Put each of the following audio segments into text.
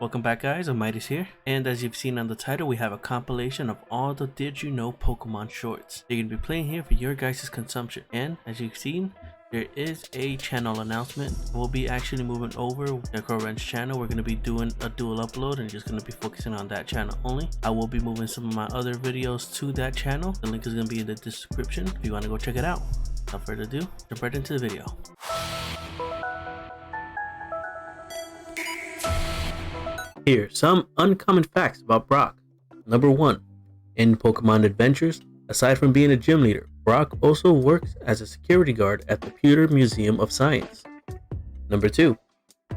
Welcome back guys, Midas here, and as you've seen on the title, we have a compilation of all the Did You Know Pokemon shorts. They're going to be playing here for your guys' consumption, and as you've seen, there is a channel announcement. We'll be actually moving over the Wren's channel. We're going to be doing a dual upload and just going to be focusing on that channel only. I will be moving some of my other videos to that channel. The link is going to be in the description if you want to go check it out. Without further ado, jump right into the video. Here, some uncommon facts about Brock. Number 1. In Pokemon Adventures, aside from being a gym leader, Brock also works as a security guard at the Pewter Museum of Science. Number 2.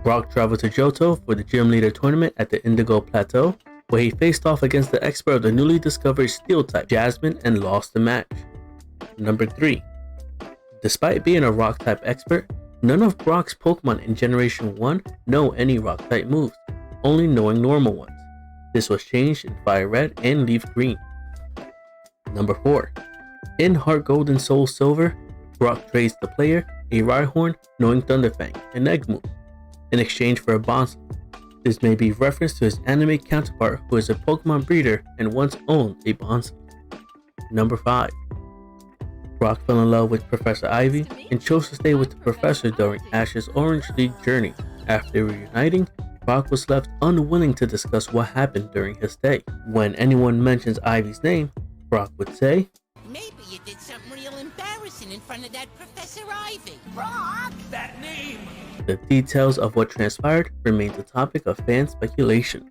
Brock traveled to Johto for the gym leader tournament at the Indigo Plateau, where he faced off against the expert of the newly discovered Steel type, Jasmine, and lost the match. Number 3. Despite being a Rock type expert, none of Brock's Pokemon in Generation 1 know any Rock type moves, only knowing normal ones. This was changed in Fire Red and Leaf Green. Number 4. In Heart Gold and Soul Silver, Brock trades the player a Rhyhorn knowing Thunderfang and Egg moves in exchange for a Bonsall. This may be reference to his anime counterpart who is a Pokemon breeder and once owned a Bonsall. Number 5. Brock fell in love with Professor Ivy and chose to stay with the professor during Ash's Orange League journey. After reuniting, Brock was left unwilling to discuss what happened during his stay. When anyone mentions Ivy's name, Brock would say, "Maybe you did something real embarrassing in front of that Professor Ivy." Brock! That name! The details of what transpired remain the topic of fan speculation.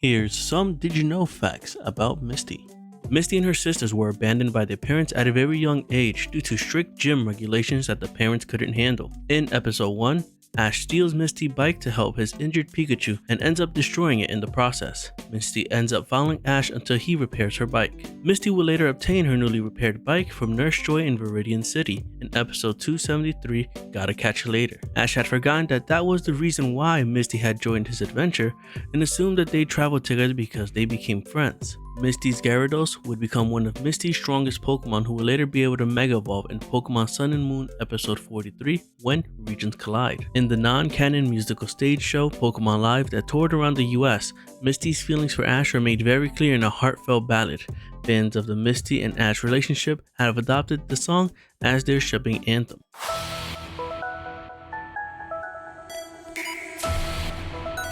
Here's some Did You Know facts about Misty. Misty and her sisters were abandoned by their parents at a very young age due to strict gym regulations that the parents couldn't handle. In episode 1, Ash steals Misty's bike to help his injured Pikachu and ends up destroying it in the process. Misty ends up following Ash until he repairs her bike. Misty will later obtain her newly repaired bike from Nurse Joy in Viridian City in episode 273, Gotta Catch You Later. Ash had forgotten that was the reason why Misty had joined his adventure and assumed that they traveled together because they became friends. Misty's Gyarados would become one of Misty's strongest Pokemon who will later be able to Mega Evolve in Pokemon Sun and Moon episode 43 when regions collide. In the non-canon musical stage show Pokemon Live that toured around the US, Misty's feelings for Ash are made very clear in a heartfelt ballad. Fans of the Misty and Ash relationship have adopted the song as their shipping anthem.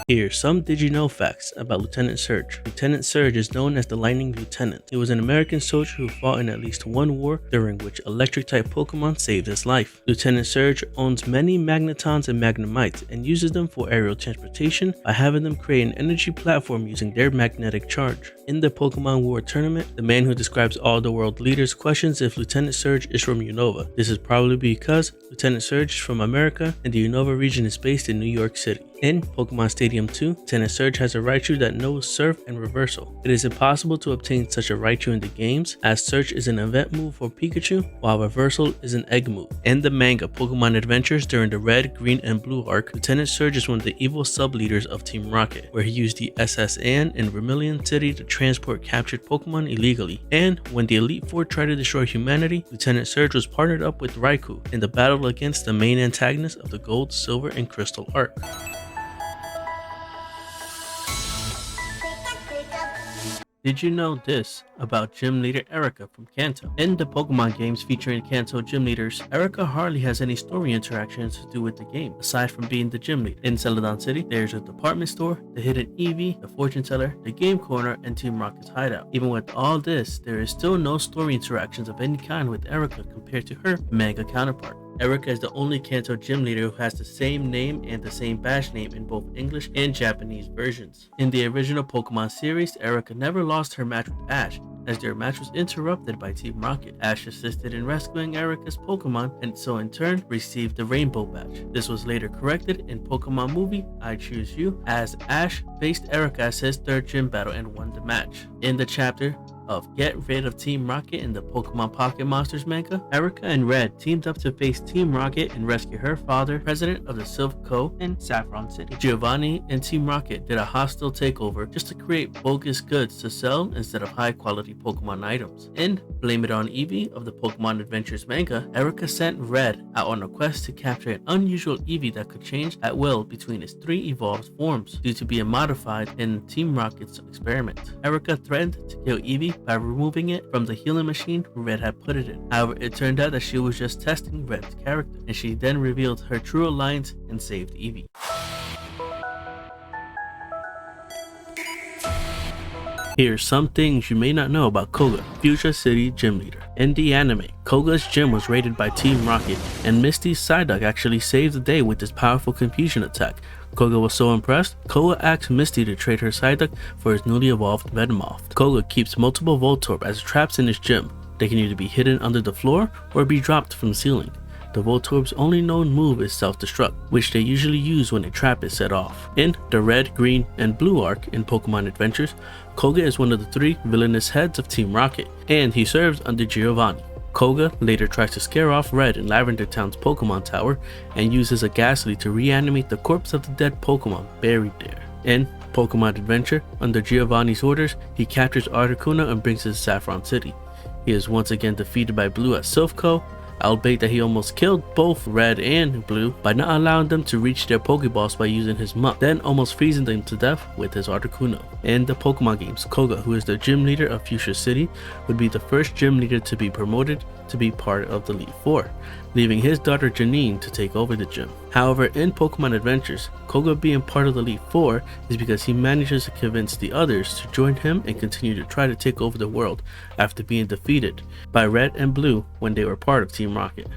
Here's some Did You Know facts about Lieutenant Surge. Lieutenant Surge is known as the Lightning Lieutenant. He was an American soldier who fought in at least one war during which electric-type Pokemon saved his life. Lieutenant Surge owns many Magnetons and Magnemites and uses them for aerial transportation by having them create an energy platform using their magnetic charge. In the Pokemon War tournament, the man who describes all the world leaders questions if Lieutenant Surge is from Unova. This is probably because Lieutenant Surge is from America and the Unova region is based in New York City. In Pokemon Stadium 2, Lieutenant Surge has a Raichu that knows Surf and Reversal. It is impossible to obtain such a Raichu in the games, as Surge is an event move for Pikachu, while Reversal is an egg move. In the manga Pokemon Adventures during the Red, Green, and Blue arc, Lieutenant Surge is one of the evil sub-leaders of Team Rocket, where he used the SS Anne in Vermilion City to transport captured Pokemon illegally. And when the Elite Four tried to destroy humanity, Lieutenant Surge was partnered up with Raikou in the battle against the main antagonist of the Gold, Silver, and Crystal arc. Did you know this about gym leader Erica from Kanto? In the Pokemon games featuring Kanto gym leaders, Erica hardly has any story interactions to do with the game, aside from being the gym leader. In Celadon City, there's a department store, the hidden Eevee, the fortune teller, the game corner, and Team Rocket's hideout. Even with all this, there is still no story interactions of any kind with Erica compared to her manga counterpart. Erica is the only Kanto gym leader who has the same name and the same badge name in both English and Japanese versions. In the original Pokemon series, Erica never lost her match with Ash, as their match was interrupted by Team Rocket. Ash assisted in rescuing Erica's Pokemon and so in turn received the Rainbow Badge. This was later corrected in Pokemon movie I Choose You, as Ash faced Erica as his third gym battle and won the match. In the chapter of Get Rid of Team Rocket in the Pokemon Pocket Monsters manga, Erica and Red teamed up to face Team Rocket and rescue her father, president of the Silph Co. in Saffron City. Giovanni and Team Rocket did a hostile takeover just to create bogus goods to sell instead of high quality empty Pokemon items. In Blame It on Eevee of the Pokemon Adventures manga, Erica sent Red out on a quest to capture an unusual Eevee that could change at will between its 3 evolved forms due to being modified in Team Rocket's experiment. Erica threatened to kill Eevee by removing it from the healing machine Red had put it in. However, it turned out that she was just testing Red's character, and she then revealed her true alliance and saved Eevee. Here's some things you may not know about Koga, Fuchsia City Gym Leader. In the anime, Koga's gym was raided by Team Rocket, and Misty's Psyduck actually saved the day with this powerful confusion attack. Koga was so impressed, Koga asked Misty to trade her Psyduck for his newly evolved Venomoth. Koga keeps multiple Voltorb as traps in his gym. They can either be hidden under the floor or be dropped from the ceiling. The Voltorb's only known move is self-destruct, which they usually use when a trap is set off. In the Red, Green, and Blue arc in Pokemon Adventures, Koga is one of the 3 villainous heads of Team Rocket, and he serves under Giovanni. Koga later tries to scare off Red in Lavender Town's Pokemon Tower and uses a ghastly to reanimate the corpse of the dead Pokemon buried there. In Pokemon Adventure, under Giovanni's orders, he captures Articuno and brings it to Saffron City. He is once again defeated by Blue at Silphco, albeit that he almost killed both Red and Blue by not allowing them to reach their Pokeballs by using his muck, then almost freezing them to death with his Articuno. In the Pokemon games, Koga, who is the gym leader of Fuchsia City, would be the first gym leader to be promoted to be part of the Elite Four, leaving his daughter Janine to take over the gym. However, in Pokemon Adventures, Koga being part of the Elite Four is because he manages to convince the others to join him and continue to try to take over the world after being defeated by Red and Blue when they were part of Team Rocket.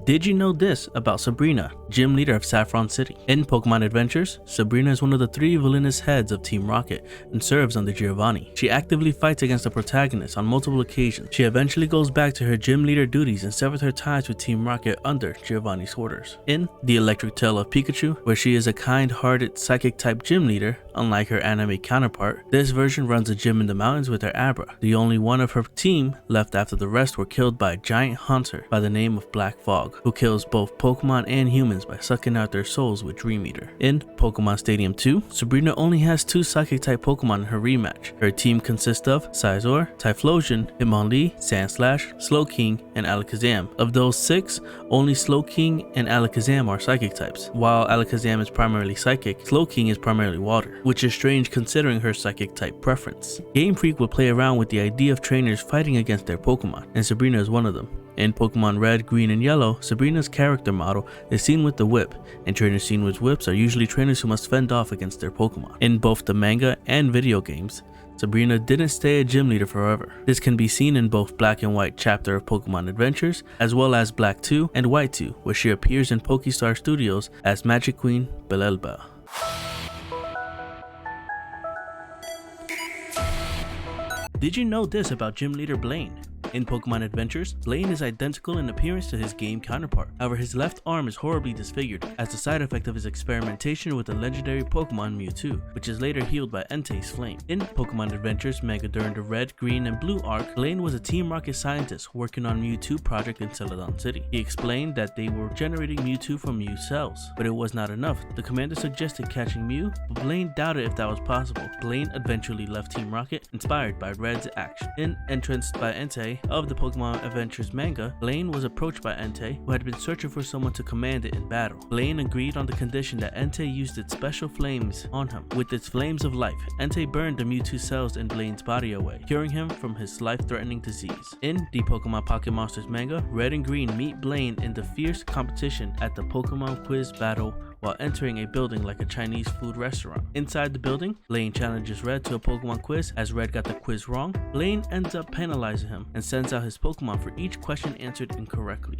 Did you know this about Sabrina, gym leader of Saffron City? In Pokemon Adventures, Sabrina is one of the 3 villainous heads of Team Rocket and serves under Giovanni. She actively fights against the protagonist on multiple occasions. She eventually goes back to her gym leader duties and severs her ties with Team Rocket under Giovanni's orders. In The Electric Tale of Pikachu, where she is a kind-hearted psychic-type gym leader, unlike her anime counterpart, this version runs a gym in the mountains with her Abra, the only one of her team left after the rest were killed by a giant hunter by the name of Black Fog, who kills both Pokemon and humans by sucking out their souls with Dream Eater. In Pokemon Stadium 2, Sabrina only has 2 Psychic-type Pokemon in her rematch. Her team consists of Scizor, Typhlosion, Hitmonlee, Sandslash, Slowking, and Alakazam. Of those 6, only Slowking and Alakazam are Psychic types. While Alakazam is primarily Psychic, Slowking is primarily Water, which is strange considering her Psychic type preference. Game Freak would play around with the idea of trainers fighting against their Pokemon, and Sabrina is one of them. In Pokemon Red, Green, and Yellow, Sabrina's character model is seen with the whip, and trainers seen with whips are usually trainers who must fend off against their Pokemon. In both the manga and video games, Sabrina didn't stay a gym leader forever. This can be seen in both Black and White chapter of Pokemon Adventures, as well as Black 2 and White 2, where she appears in Pokestar Studios as Magic Queen Belelba. Did you know this about gym leader Blaine? In Pokemon Adventures, Blaine is identical in appearance to his game counterpart. However, his left arm is horribly disfigured as the side effect of his experimentation with the legendary Pokemon Mewtwo, which is later healed by Entei's flame. In Pokemon Adventures manga during the Red, Green, and Blue arc, Blaine was a Team Rocket scientist working on Mewtwo project in Celadon City. He explained that they were generating Mewtwo from Mew cells, but it was not enough. The commander suggested catching Mew, but Blaine doubted if that was possible. Blaine eventually left Team Rocket, inspired by Red's action. In Entranced by Entei of the Pokemon Adventures manga, Blaine was approached by Entei, who had been searching for someone to command it in battle. Blaine agreed on the condition that Entei used its special flames on him. With its flames of life, Entei burned the Mewtwo cells in Blaine's body away, curing him from his life-threatening disease. In the Pokemon Pocket Monsters manga, Red and Green meet Blaine in the fierce competition at the Pokemon Quiz Battle while entering a building like a Chinese food restaurant. Inside the building, Blaine challenges Red to a Pokemon quiz. As Red got the quiz wrong, Blaine ends up penalizing him and sends out his Pokemon for each question answered incorrectly.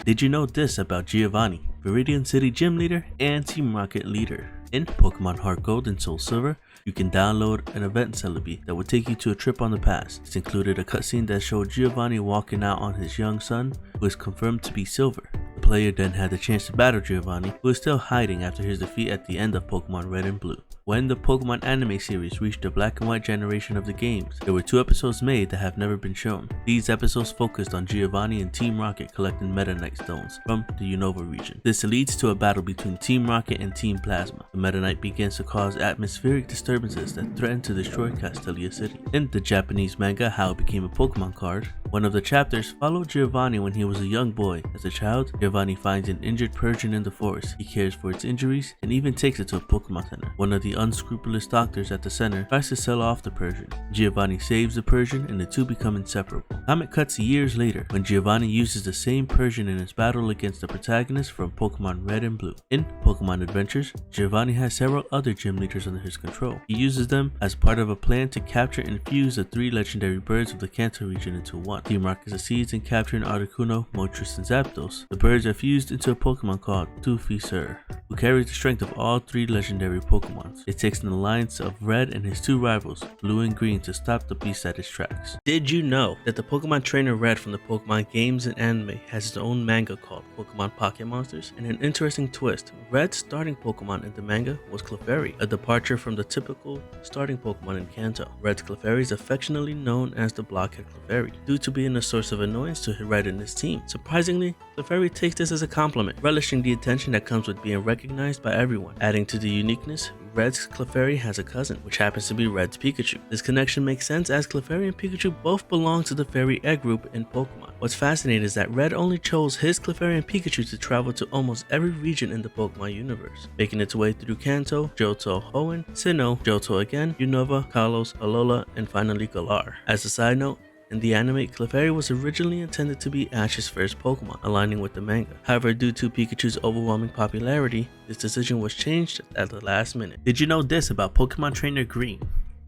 Did you know this about Giovanni, Viridian City Gym Leader and Team Rocket Leader? In Pokemon Heart Gold and Soul Silver, you can download an event celebi that will take you to a trip on the past. This included a cutscene that showed Giovanni walking out on his young son, who is confirmed to be Silver. The player then had the chance to battle Giovanni, who is still hiding after his defeat at the end of Pokemon Red and Blue. When the Pokemon anime series reached the black and white generation of the games, there were 2 episodes made that have never been shown. These episodes focused on Giovanni and Team Rocket collecting Meta Knight stones from the Unova region. This leads to a battle between Team Rocket and Team Plasma. The Meta Knight begins to cause atmospheric disturbances that threaten to destroy Castelia City. In the Japanese manga How It Became a Pokemon card, one of the chapters followed Giovanni when he was a young boy. As a child, Giovanni finds an injured Persian in the forest. He cares for its injuries and even takes it to a Pokemon Center. One of the unscrupulous doctors at the center tries to sell off the Persian. Giovanni saves the Persian and the two become inseparable. Comic cuts years later when Giovanni uses the same Persian in his battle against the protagonist from Pokemon Red and Blue. In Pokemon Adventures, Giovanni has several other gym leaders under his control. He uses them as part of a plan to capture and fuse the 3 legendary birds of the Kanto region into one. Team Rocket succeeds in capturing Articuno, Moltres, and Zapdos. The birds are fused into a Pokemon called Tufisur, who carries the strength of all 3 legendary Pokemons. It takes an alliance of Red and his 2 rivals, Blue and Green, to stop the beast at his tracks. Did you know that the Pokemon trainer Red from the Pokemon games and anime has his own manga called Pokemon Pocket Monsters? And an interesting twist, Red's starting Pokemon in the manga was Clefairy, a departure from the typical starting Pokemon in Kanto. Red's Clefairy is affectionately known as the Blockhead Clefairy, due to being a source of annoyance to Red and his team. Surprisingly, Clefairy takes this as a compliment, relishing the attention that comes with being recognized by everyone. Adding to the uniqueness, Red's Clefairy has a cousin, which happens to be Red's Pikachu. This connection makes sense as Clefairy and Pikachu both belong to the Fairy Egg group in Pokemon. What's fascinating is that Red only chose his Clefairy and Pikachu to travel to almost every region in the Pokemon universe, making its way through Kanto, Johto, Hoenn, Sinnoh, Johto again, Unova, Kalos, Alola, and finally Galar. As a side note, in the anime, Clefairy was originally intended to be Ash's first Pokemon, aligning with the manga. However, due to Pikachu's overwhelming popularity, this decision was changed at the last minute. Did you know this about Pokemon trainer Green?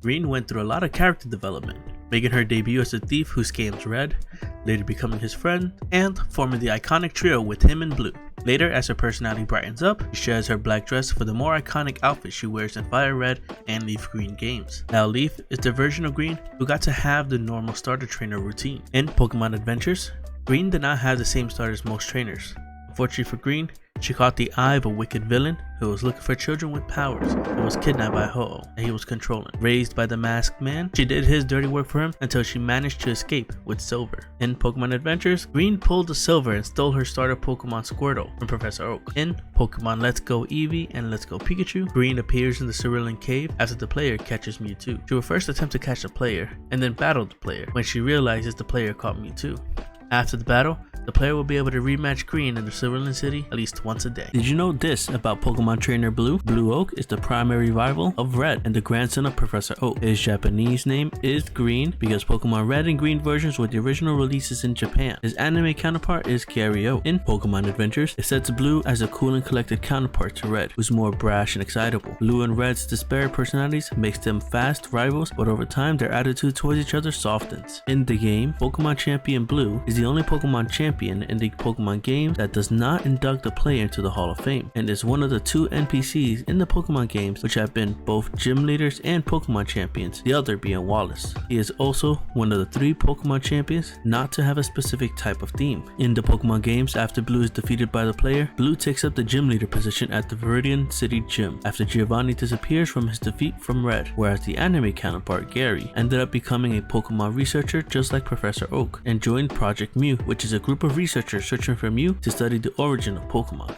Green went through a lot of character development, making her debut as a thief who scams Red, later becoming his friend, and forming the iconic trio with him and Blue. Later, as her personality brightens up, she shares her black dress for the more iconic outfit she wears in Fire Red and Leaf Green games. Now Leaf is the version of Green who got to have the normal starter trainer routine. In Pokemon Adventures, Green did not have the same start as most trainers. Unfortunately for Green, she caught the eye of a wicked villain who was looking for children with powers and was kidnapped by Ho-Oh that he was controlling. Raised by the masked man, she did his dirty work for him until she managed to escape with Silver. In Pokemon Adventures, Green pulled the Silver and stole her starter Pokemon Squirtle from Professor Oak. In Pokemon Let's Go Eevee and Let's Go Pikachu, Green appears in the Cerulean Cave after the player catches Mewtwo. She will first attempt to catch the player and then battle the player when she realizes the player caught Mewtwo. After the battle, the player will be able to rematch Green in the Cerulean City at least once a day. Did you know this about Pokemon trainer Blue? Blue Oak is the primary rival of Red and the grandson of Professor Oak. His Japanese name is Green because Pokemon Red and Green versions were the original releases in Japan. His anime counterpart is Gary-O. In Pokemon Adventures, it sets Blue as a cool and collected counterpart to Red, who's more brash and excitable. Blue and Red's disparate personalities makes them fast rivals, but over time their attitude towards each other softens. In the game, Pokemon Champion Blue is the only Pokemon champion in the Pokemon games that does not induct the player into the Hall of Fame, and is one of the 2 NPCs in the Pokemon games which have been both gym leaders and Pokemon champions, the other being Wallace. He is also one of the 3 Pokemon champions not to have a specific type of theme. In the Pokemon games, after Blue is defeated by the player, Blue takes up the gym leader position at the Viridian City Gym after Giovanni disappears from his defeat from Red, whereas the anime counterpart Gary ended up becoming a Pokemon researcher just like Professor Oak and joined Project Mew, which is a group of researchers searching for Mew to study the origin of Pokemon.